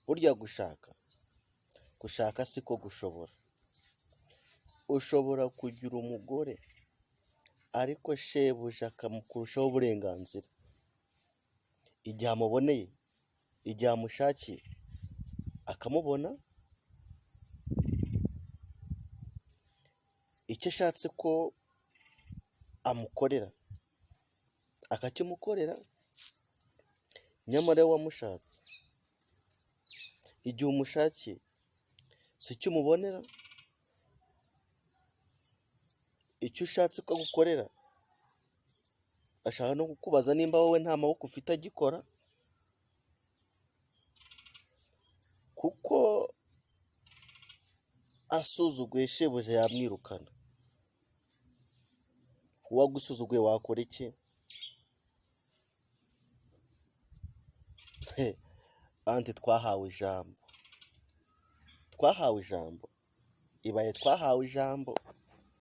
burya gushaka siko gushobora. Ushobora kugira umugore ariko shebuja akamukurushaho uburenganzira, igihe amuboneye, igihe amushakiye akamubona, icyo ashatse ko amukorera akakimukorera, nyamara we wamushatse igihe umushakiye si cyo umubonera, icyo ushatse ko agukorera ashaka no kukubaza nimba wowe nta maboko ufite agikora, kuko asuzuguye shebuja yamwirukana. Uwagusuzuguye wakora iki? Anti twahawe ijambo, ibaye twahawe ijambo